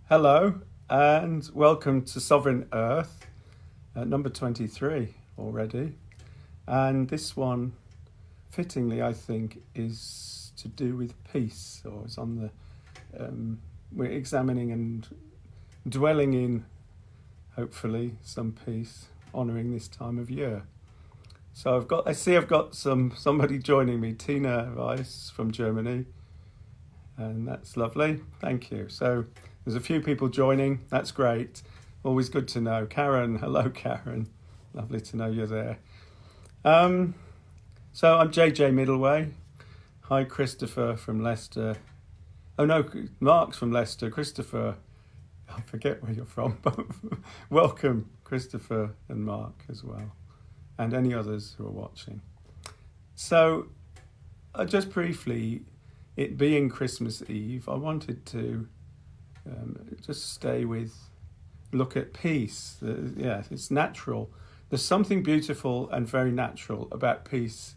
Hello and welcome to Sovereign Earth, number 23 already. And this one, fittingly, I think, is to do with peace, or is on we're examining and dwelling in, hopefully, some peace, honouring this time of year. So I've got somebody joining me, Tina Weiss from Germany, and that's lovely. Thank you. So there's a few people joining. That's great. Always good to know. Karen, hello, Karen. Lovely to know you're there. So I'm JJ Middleway. Hi, Christopher from Leicester. Oh no, Mark's from Leicester. Christopher, I forget where you're from, but welcome, Christopher and Mark as well, and any others who are watching. So, just briefly, it being Christmas Eve, I wanted to just look at peace. It's natural. There's something beautiful and very natural about peace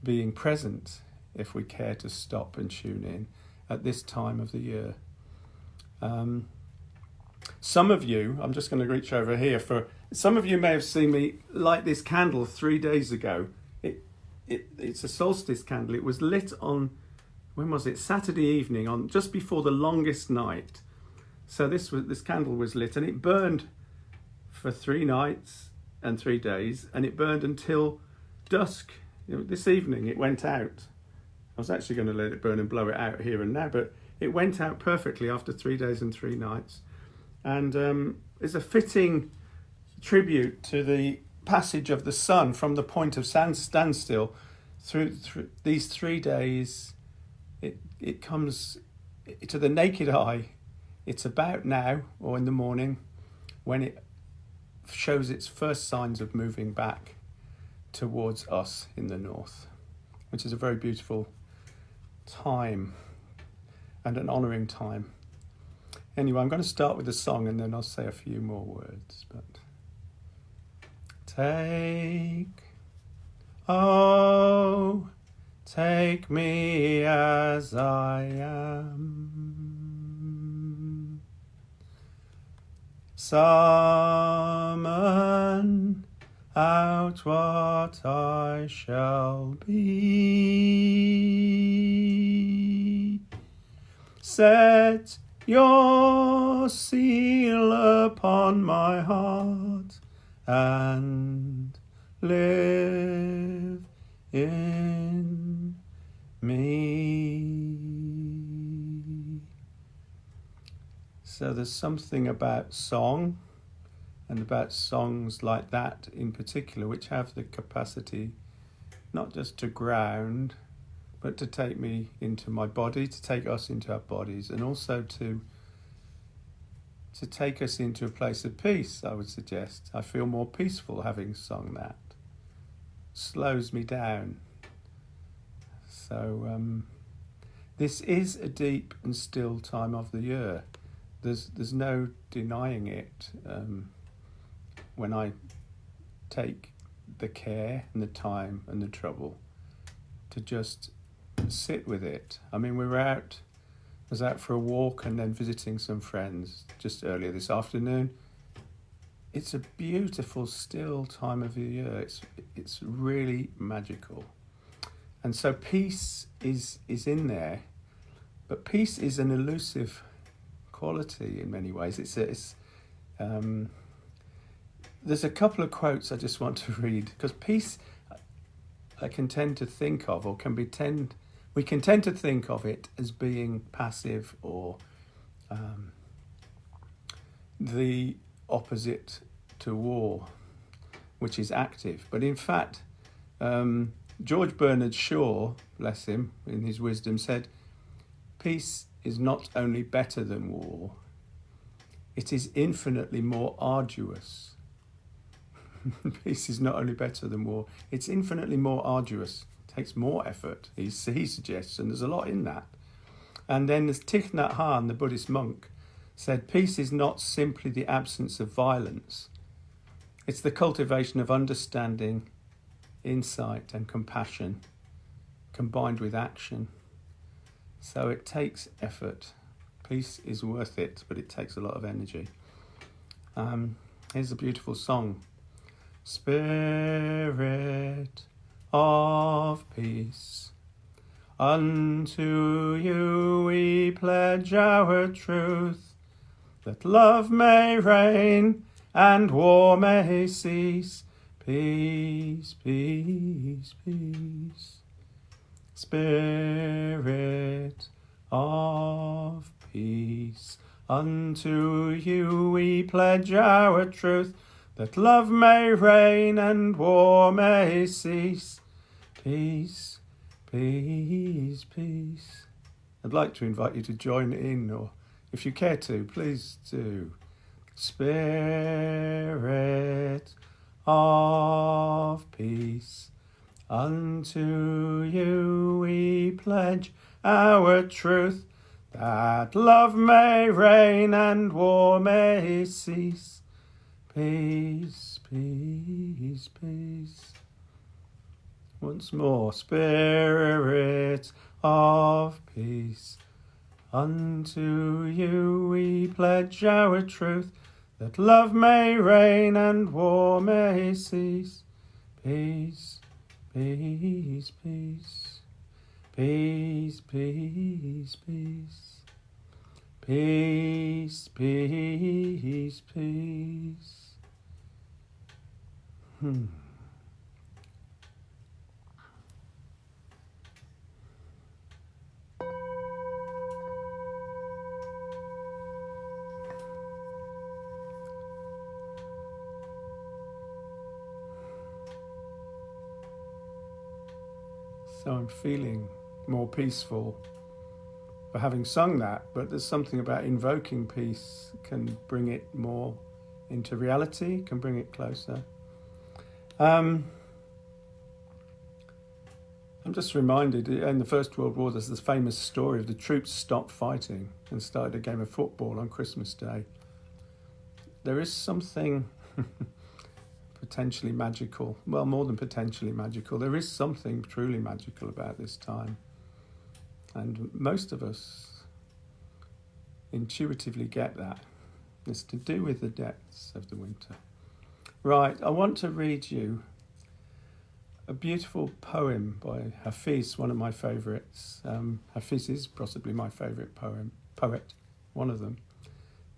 being present if we care to stop and tune in at this time of the year. Some of you, I'm just going to reach over here, some of you may have seen me light this candle 3 days ago. It's a solstice candle. It was lit on, when was it? Saturday evening, on just before the longest night. So this candle was lit, and it burned for 3 nights and 3 days, and it burned until dusk. This evening it went out. I was actually going to let it burn and blow it out here and now, but it went out perfectly after 3 days and 3 nights. And it's a fitting tribute to the passage of the sun from the point of standstill through these 3 days. It comes to the naked eye. It's about now, or in the morning, when it shows its first signs of moving back towards us in the north, which is a very beautiful time and an honouring time. Anyway, I'm going to start with a song and then I'll say a few more words. But take me as I am. Summon out what I shall be. Set your seal upon my heart and live in me. So there's something about song and about songs like that in particular, which have the capacity not just to ground, but to take me into my body, to take us into our bodies, and also to take us into a place of peace, I would suggest. I feel more peaceful having sung that. Slows me down. So this is a deep and still time of the year. There's no denying it. When I take the care and the time and the trouble to just sit with it. I mean, I was out for a walk and then visiting some friends just earlier this afternoon. It's a beautiful, still time of the year. It's really magical. And so peace is in there, but peace is an elusive quality in many ways. There's a couple of quotes I just want to read, because peace I can tend to think of, or we can tend to think of it as being passive, or the opposite to war, which is active. But in fact, George Bernard Shaw, bless him, in his wisdom, said, peace is not only better than war, it is infinitely more arduous. Peace is not only better than war, it's infinitely more arduous. It takes more effort, he suggests, and there's a lot in that. And then there's Thich Nhat Hanh, the Buddhist monk, said, peace is not simply the absence of violence. It's the cultivation of understanding, insight and compassion combined with action. So it takes effort. Peace is worth it, but it takes a lot of energy. Here's a beautiful song. Spirit of peace, unto you we pledge our truth, that love may reign and war may cease. Peace, peace, peace. Spirit of peace, unto you we pledge our truth, that love may reign and war may cease. Peace, peace, peace. I'd like to invite you to join in, or if you care to, please do. Spirit of peace, unto you we pledge our truth, that love may reign and war may cease. Peace, peace, peace. Once more. Spirit of peace, unto you we pledge our truth, that love may reign and war may cease. Peace, peace, peace. Peace, peace, peace. Peace, peace, peace. So I'm feeling more peaceful for having sung that, but there's something about invoking peace can bring it more into reality, can bring it closer. I'm just reminded, in the First World War, there's this famous story of the troops stopped fighting and started a game of football on Christmas Day. There is something potentially magical, well, more than potentially magical. There is something truly magical about this time. And most of us intuitively get that. It's to do with the depths of the winter. Right, I want to read you a beautiful poem by Hafiz, one of my favourites. Hafiz is possibly my favourite poet, one of them.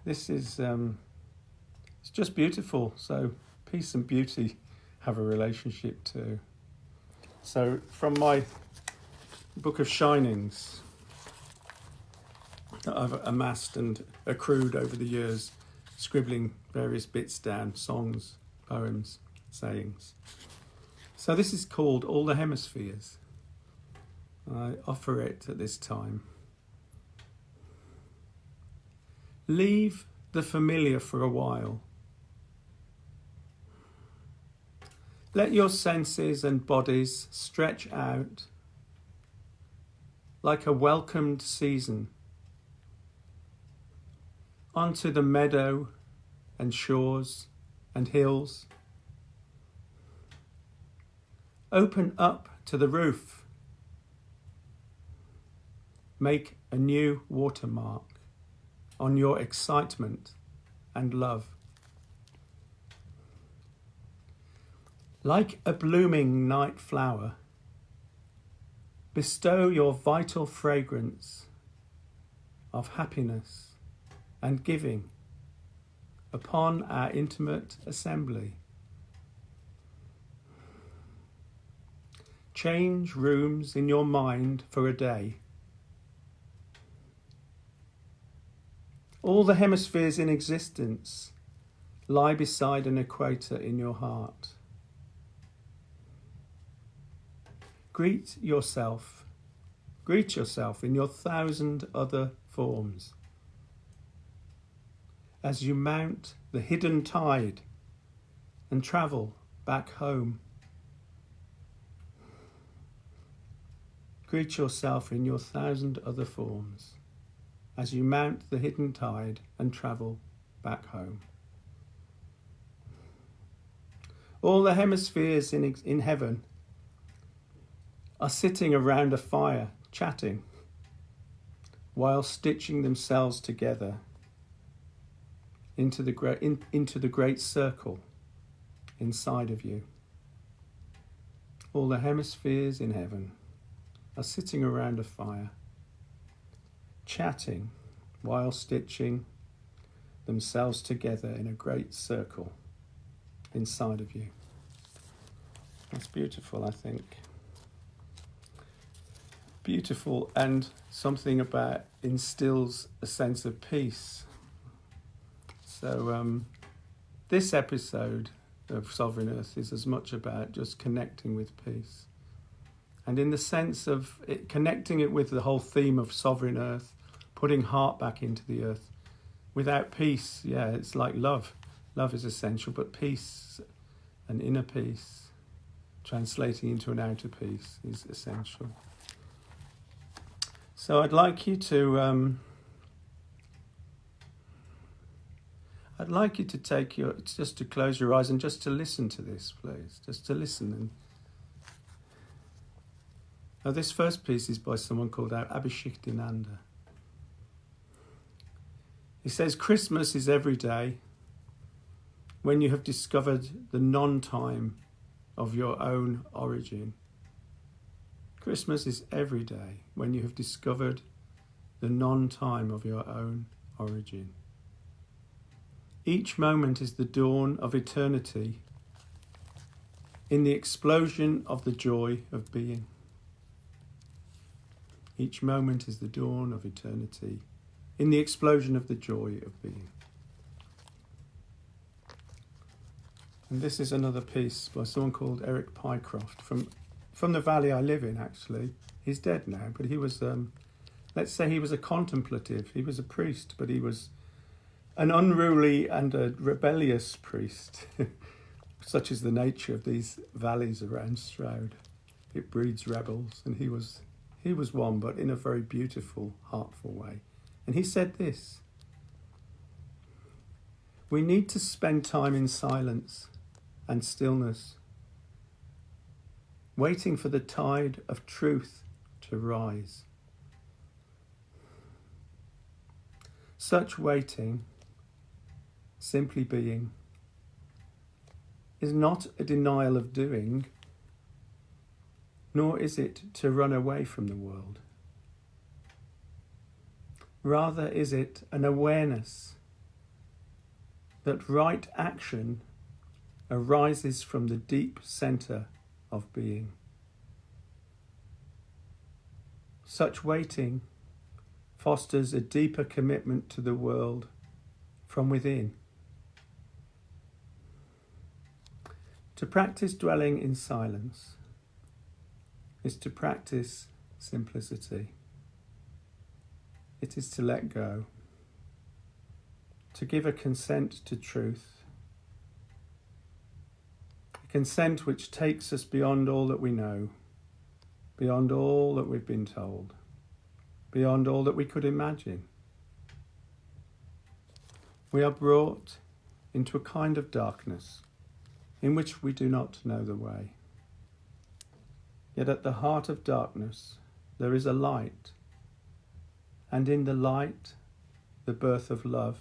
This is, it's just beautiful, so peace and beauty have a relationship too. So from my book of Shinings that I've amassed and accrued over the years, scribbling various bits down, songs, poems, sayings. So this is called All the Hemispheres. I offer it at this time. Leave the familiar for a while. Let your senses and bodies stretch out like a welcomed season onto the meadow and shores and hills. Open up to the roof. Make a new watermark on your excitement and love. Like a blooming night flower, bestow your vital fragrance of happiness and giving upon our intimate assembly. Change rooms in your mind for a day. All the hemispheres in existence lie beside an equator in your heart. Greet yourself in your 1,000 other forms as you mount the hidden tide and travel back home. Greet yourself in your 1,000 other forms as you mount the hidden tide and travel back home. All the hemispheres in heaven are sitting around a fire, chatting, while stitching themselves together into the great circle inside of you. All the hemispheres in heaven are sitting around a fire, chatting while stitching themselves together in a great circle inside of you. That's beautiful, I think. Beautiful, and something about instills a sense of peace. So this episode of Sovereign Earth is as much about just connecting with peace. And in the sense of it, connecting it with the whole theme of Sovereign Earth, putting heart back into the earth. Without peace, it's like love. Love is essential, but peace, an inner peace, translating into an outer peace, is essential. So I'd like you to just to close your eyes and just to listen to this, please. Just to listen. And now this first piece is by someone called Abhishektinanda. He says, Christmas is every day when you have discovered the non-time of your own origin. Christmas is every day when you have discovered the non-time of your own origin. Each moment is the dawn of eternity in the explosion of the joy of being. Each moment is the dawn of eternity in the explosion of the joy of being. And this is another piece by someone called Eric Pycroft from the valley I live in, actually. He's dead now, but he was, let's say he was a contemplative. He was a priest, but he was an unruly and a rebellious priest, such is the nature of these valleys around Stroud. It breeds rebels, and he was one, but in a very beautiful, heartful way. And he said this: we need to spend time in silence and stillness, waiting for the tide of truth to rise. Such waiting, simply being, is not a denial of doing, nor is it to run away from the world. Rather is it an awareness that right action arises from the deep centre of being. Such waiting fosters a deeper commitment to the world from within. To practice dwelling in silence is to practice simplicity. It is to let go, to give a consent to truth, a consent which takes us beyond all that we know, beyond all that we've been told, beyond all that we could imagine. We are brought into a kind of darkness in which we do not know the way. Yet at the heart of darkness there is a light, and in the light, the birth of love,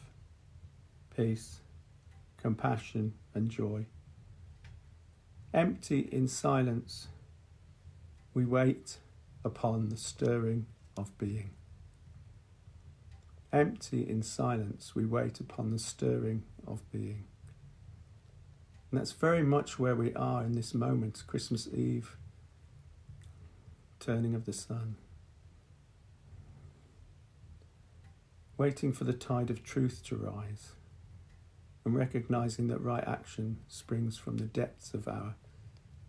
peace, compassion, and joy. Empty in silence, we wait upon the stirring of being. Empty in silence, we wait upon the stirring of being. And that's very much where we are in this moment, Christmas Eve, turning of the sun. Waiting for the tide of truth to rise, and recognizing that right action springs from the depths of our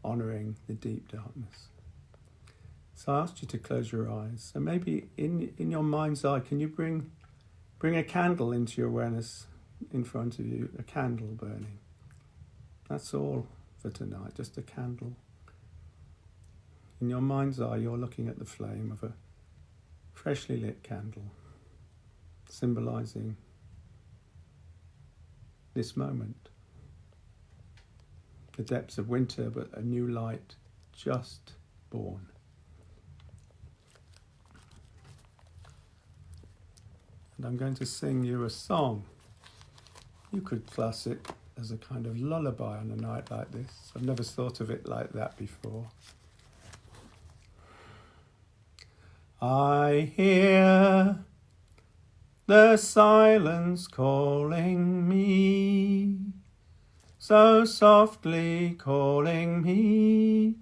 honouring the deep darkness. So I asked you to close your eyes, and maybe in your mind's eye, can you bring a candle into your awareness in front of you, a candle burning. That's all for tonight, just a candle. In your mind's eye, you're looking at the flame of a freshly lit candle, symbolising this moment. The depths of winter, but a new light just born. And I'm going to sing you a song. You could class it as a kind of lullaby on a night like this. I've never thought of it like that before. I hear the silence calling me, so softly calling me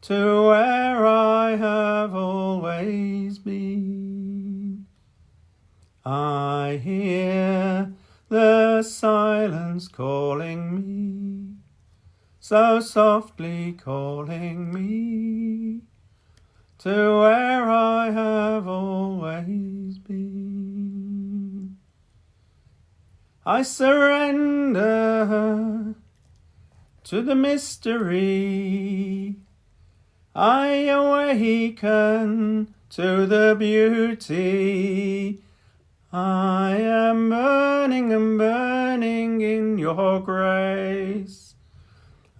to where I have always been. I hear the silence calling me, so softly calling me to where I have always been. I surrender to the mystery. I awaken to the beauty. I am burning and burning in your grace.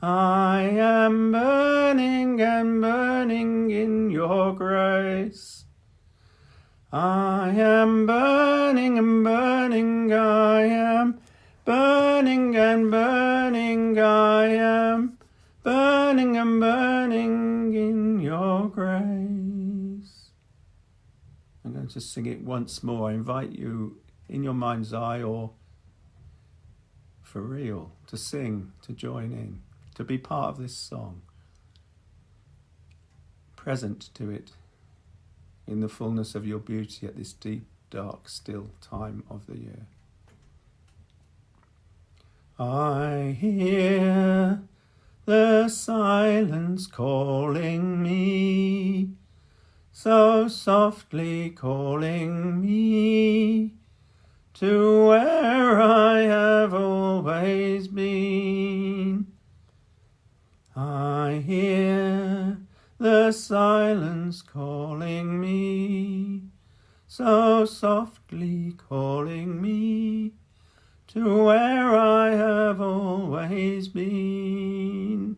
I am burning and burning in your grace. I am burning and burning, I am burning and burning, I am burning and burning in your grace. I'm going to sing it once more. I invite you in your mind's eye or for real to sing, to join in, to be part of this song, present to it in the fullness of your beauty at this deep, dark, still time of the year. I hear the silence calling me, so softly calling me to where I have always been. I hear the silence calling me, so softly calling me to where I have always been.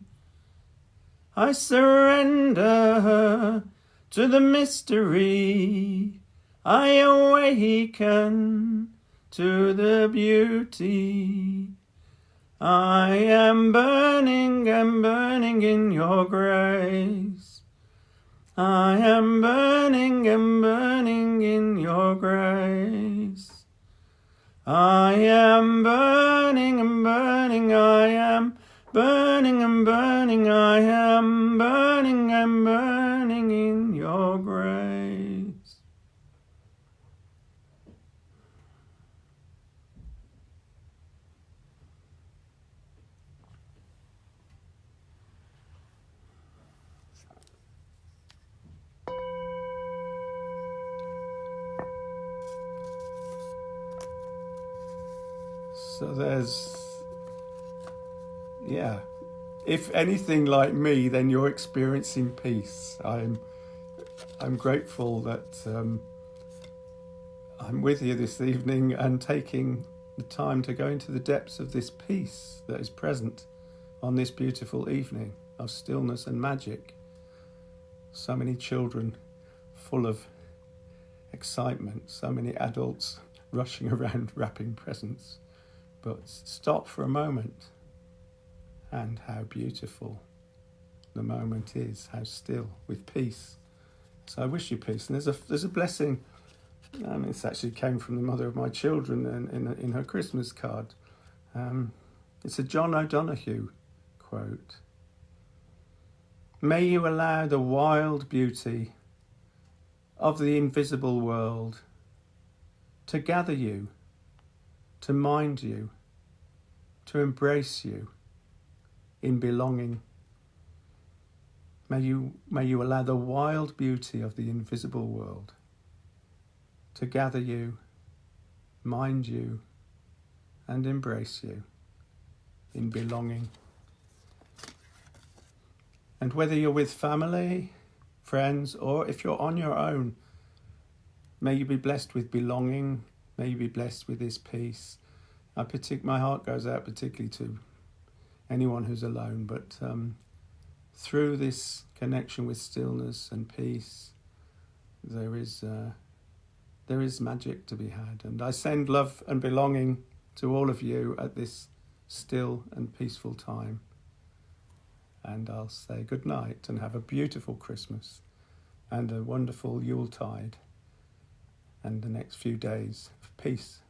I surrender to the mystery. I awaken to the beauty. I am burning and burning in your grace. I am burning and burning in your grace. I am burning and burning, I am burning and burning, I am burning and burning in your grace. So if anything like me, then you're experiencing peace. I'm grateful that I'm with you this evening and taking the time to go into the depths of this peace that is present on this beautiful evening of stillness and magic. So many children full of excitement, so many adults rushing around wrapping presents. But stop for a moment, and how beautiful the moment is, how still, with peace. So I wish you peace. And there's a blessing, and this actually came from the mother of my children in her Christmas card. It's a John O'Donoghue quote. May you allow the wild beauty of the invisible world to gather you, to mind you, to embrace you in belonging. May you allow the wild beauty of the invisible world to gather you, mind you, and embrace you in belonging. And whether you're with family, friends, or if you're on your own, may you be blessed with belonging. May you be blessed with this peace. My heart goes out particularly to anyone who's alone, but through this connection with stillness and peace, there is there is magic to be had. And I send love and belonging to all of you at this still and peaceful time. And I'll say good night and have a beautiful Christmas and a wonderful Yuletide and the next few days of peace